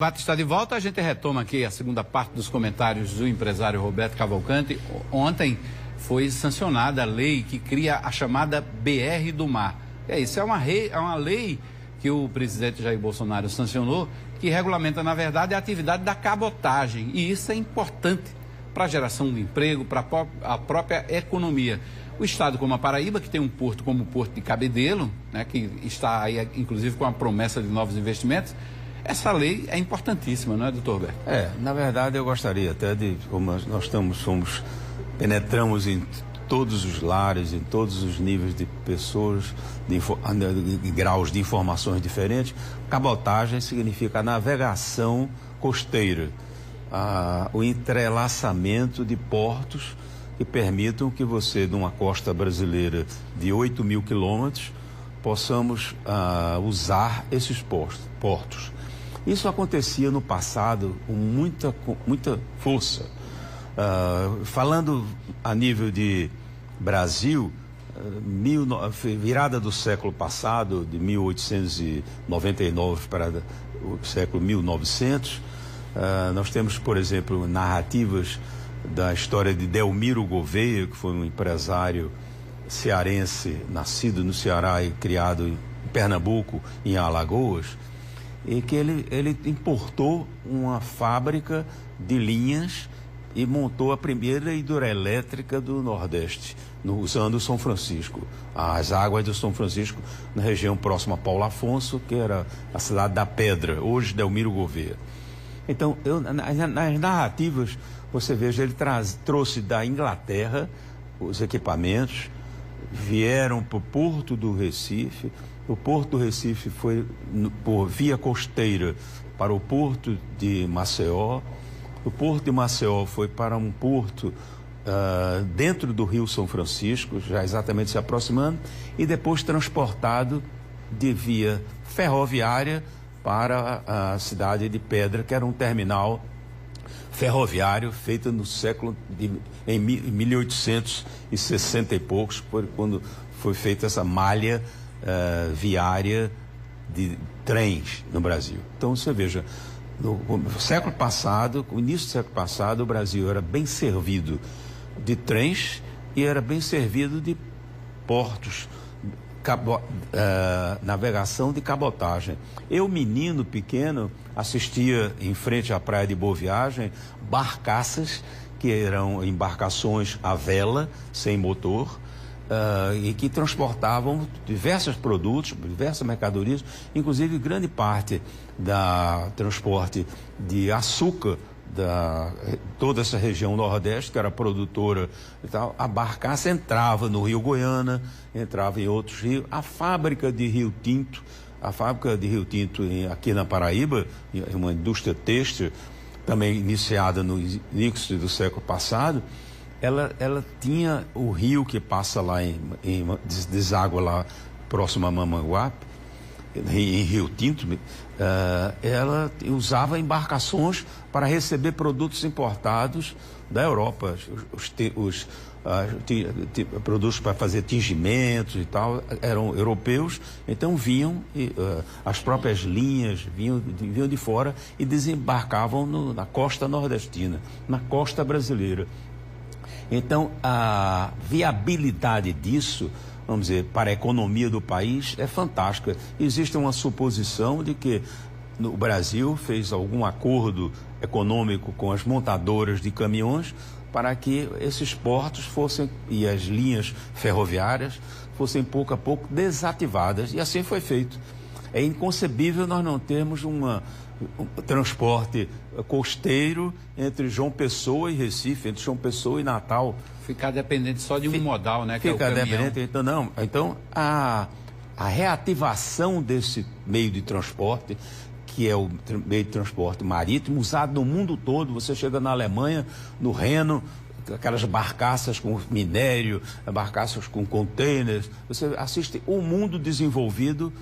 O debate está de volta, a gente retoma aqui a segunda parte dos comentários do empresário Roberto Cavalcante. Ontem foi sancionada a lei que cria a chamada BR do Mar. Isso é uma lei que o presidente Jair Bolsonaro sancionou, que regulamenta, na verdade, a atividade da cabotagem. E isso é importante para a geração de emprego, para a própria economia. O estado como a Paraíba, que tem um porto como o Porto de Cabedelo, né, que está aí, inclusive, com a promessa de novos investimentos. Essa lei é importantíssima, não é, doutor Roberto? Na verdade eu gostaria até de, como nós penetramos em todos os lares, em todos os níveis de pessoas, de graus de informações diferentes. Cabotagem significa a navegação costeira, o entrelaçamento de portos que permitam que você, numa costa brasileira de 8.000 quilômetros, possamos usar esses portos. Isso acontecia no passado com muita força. Falando a nível de Brasil, virada do século passado, de 1899 para o século 1900, nós temos, por exemplo, narrativas da história de Delmiro Gouveia, que foi um empresário cearense, nascido no Ceará e criado em Pernambuco, em Alagoas, e que ele importou uma fábrica de linhas e montou a primeira hidroelétrica do Nordeste, usando o São Francisco, as águas do São Francisco, na região próxima a Paulo Afonso, que era a cidade da Pedra, hoje Delmiro Gouveia. Então, nas narrativas, você veja, ele trouxe da Inglaterra os equipamentos, vieram para o Porto do Recife. O Porto do Recife foi por via costeira para o Porto de Maceió. O Porto de Maceió foi para um porto dentro do Rio São Francisco, já exatamente se aproximando, e depois transportado de via ferroviária para a cidade de Pedra, que era um terminal ferroviário feito no em 1860 e poucos, quando foi feita essa malha viária de trens no Brasil. Então você veja, no século passado, no início do século passado, o Brasil era bem servido de trens e era bem servido de portos, navegação de cabotagem. Eu, menino pequeno, assistia em frente à praia de Boa Viagem barcaças que eram embarcações à vela, sem motor, e que transportavam diversos produtos, diversas mercadorias, inclusive grande parte da transporte de açúcar toda essa região nordeste, que era produtora e tal. A barcaça entrava no Rio Goiânia, entrava em outros rios. A fábrica de Rio Tinto aqui na Paraíba, uma indústria têxtil, também iniciada no início do século passado, ela tinha o rio que passa lá deságua lá próximo a Mamanguape, em Rio Tinto, ela usava embarcações para receber produtos importados da Europa, produtos para fazer tingimentos e tal, eram europeus, então vinham, as próprias linhas vinham de fora e desembarcavam na costa nordestina, na costa brasileira. Então, a viabilidade disso, vamos dizer, para a economia do país é fantástica. Existe uma suposição de que o Brasil fez algum acordo econômico com as montadoras de caminhões para que esses portos e as linhas ferroviárias fossem pouco a pouco desativadas, e assim foi feito. É inconcebível nós não termos um transporte costeiro entre João Pessoa e Recife, entre João Pessoa e Natal. Ficar dependente só de um modal, né? Que é o caminhão. Dependente, então a reativação desse meio de transporte, que é o meio de transporte marítimo, usado no mundo todo. Você chega na Alemanha, no Reno, aquelas barcaças com minério, barcaças com containers. Você assiste o mundo desenvolvido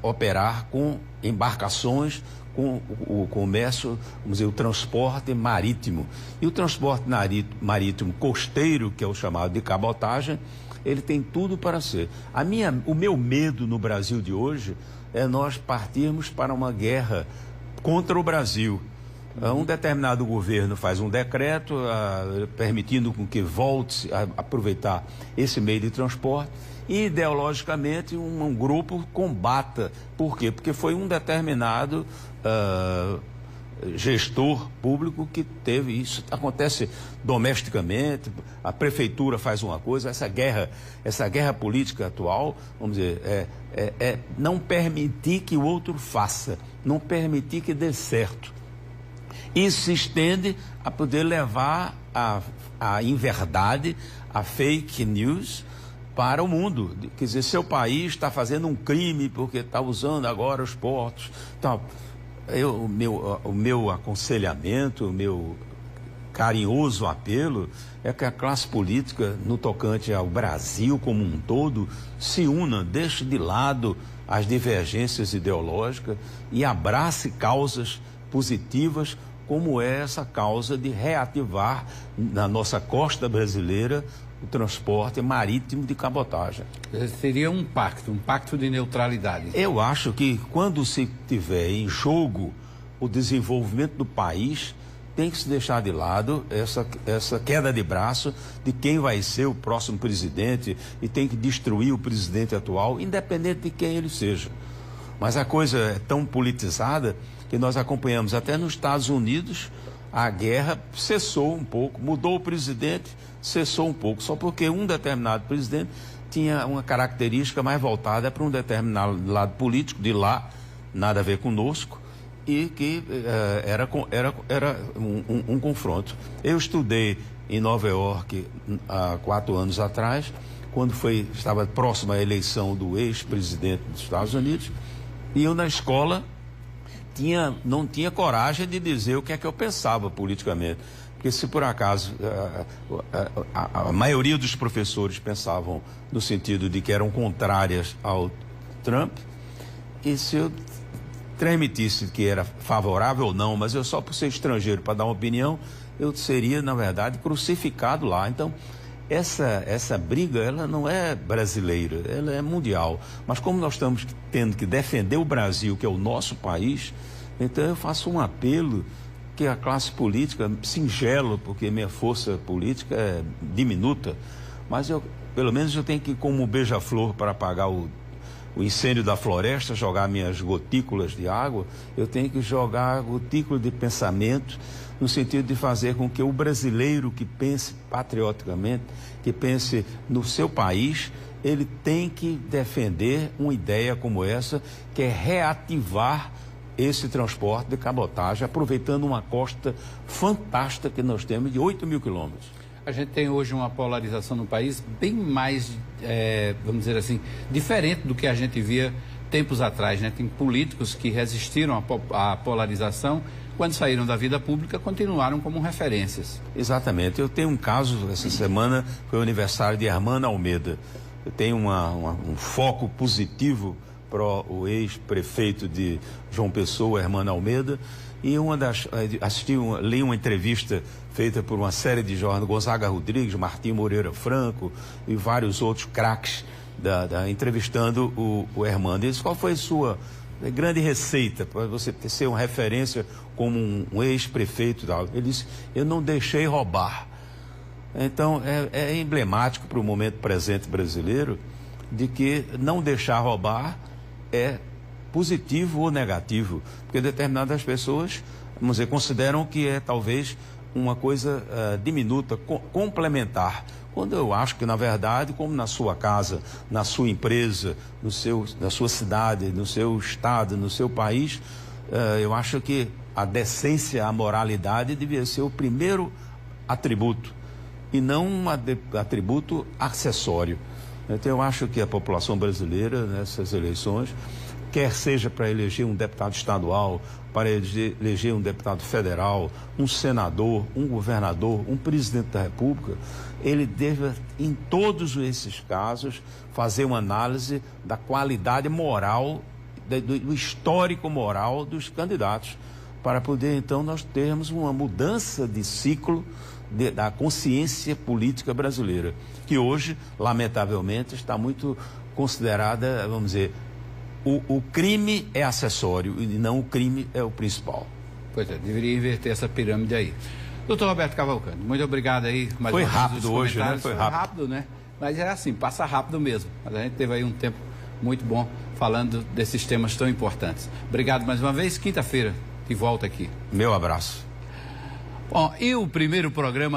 operar com embarcações, com o comércio, vamos dizer, o transporte marítimo. E o transporte marítimo costeiro, que é o chamado de cabotagem, ele tem tudo para ser. O meu medo no Brasil de hoje é nós partirmos para uma guerra contra o Brasil. Um determinado governo faz um decreto permitindo com que volte a aproveitar esse meio de transporte e, ideologicamente, um grupo combata. Por quê? Porque foi um determinado gestor público que teve isso. Acontece domesticamente, a prefeitura faz uma coisa, essa guerra política atual, vamos dizer, é não permitir que o outro faça, não permitir que dê certo. Isso se estende a poder levar a inverdade, a fake news para o mundo. Quer dizer, seu país está fazendo um crime porque está usando agora os portos. Então, o meu aconselhamento, o meu carinhoso apelo é que a classe política, no tocante ao Brasil como um todo, se una, deixe de lado as divergências ideológicas e abrace causas positivas, como é essa causa de reativar na nossa costa brasileira o transporte marítimo de cabotagem. Seria um pacto de neutralidade. Eu acho que quando se tiver em jogo o desenvolvimento do país, tem que se deixar de lado essa queda de braço de quem vai ser o próximo presidente e tem que destruir o presidente atual, independente de quem ele seja. Mas a coisa é tão politizada que nós acompanhamos até nos Estados Unidos, a guerra cessou um pouco, mudou o presidente, cessou um pouco, só porque um determinado presidente tinha uma característica mais voltada para um determinado lado político, de lá, nada a ver conosco, e que era um confronto. Eu estudei em Nova York há 4 anos atrás, quando estava próxima à eleição do ex-presidente dos Estados Unidos, e eu na escola não tinha coragem de dizer o que é que eu pensava politicamente. Porque se por acaso a maioria dos professores pensavam no sentido de que eram contrárias ao Trump, e se eu transmitisse que era favorável ou não, mas eu só por ser estrangeiro para dar uma opinião, eu seria, na verdade, crucificado lá. Então, essa briga, ela não é brasileira, ela é mundial. Mas como nós estamos tendo que defender o Brasil, que é o nosso país, então eu faço um apelo que a classe política, singelo, porque minha força política é diminuta, mas pelo menos eu tenho que ir como beija-flor para apagar o incêndio da floresta, jogar minhas gotículas de água. Eu tenho que jogar gotículas de pensamento, no sentido de fazer com que o brasileiro que pense patrioticamente, que pense no seu país, ele tem que defender uma ideia como essa, que é reativar esse transporte de cabotagem, aproveitando uma costa fantástica que nós temos de 8.000 quilômetros. A gente tem hoje uma polarização no país bem mais, vamos dizer assim, diferente do que a gente via tempos atrás, né? Tem políticos que resistiram à polarização, quando saíram da vida pública, continuaram como referências. Exatamente. Eu tenho um caso, essa semana foi o aniversário de Hermano Almeida. Eu tenho um foco positivo para o ex-prefeito de João Pessoa, Hermano Almeida, e li uma entrevista feita por uma série de jornais, Gonzaga Rodrigues, Martim Moreira Franco e vários outros craques, entrevistando o Hermano. Eles, qual foi a sua grande receita para você ser uma referência como um ex-prefeito? Ele disse: eu não deixei roubar. Então, é emblemático para o momento presente brasileiro de que não deixar roubar é positivo ou negativo, porque determinadas pessoas, vamos dizer, consideram que é talvez uma coisa diminuta, complementar, quando eu acho que, na verdade, como na sua casa, na sua empresa, na sua cidade, no seu estado, no seu país, eu acho que a decência, a moralidade devia ser o primeiro atributo e não um atributo acessório. Então, eu acho que a população brasileira, nessas eleições, quer seja para eleger um deputado estadual, para eleger um deputado federal, um senador, um governador, um presidente da República, ele deve, em todos esses casos, fazer uma análise da qualidade moral, do histórico moral dos candidatos, para poder, então, nós termos uma mudança de ciclo da consciência política brasileira, que hoje, lamentavelmente, está muito considerada, vamos dizer, o crime é acessório e não o crime é o principal. Pois é, deveria inverter essa pirâmide aí. Doutor Roberto Cavalcante, muito obrigado aí. Mais foi uma vez, rápido hoje, né? Foi rápido, né? Mas é assim, passa rápido mesmo. Mas a gente teve aí um tempo muito bom falando desses temas tão importantes. Obrigado mais uma vez. Quinta-feira, de volta aqui. Meu abraço. Bom, e o primeiro programa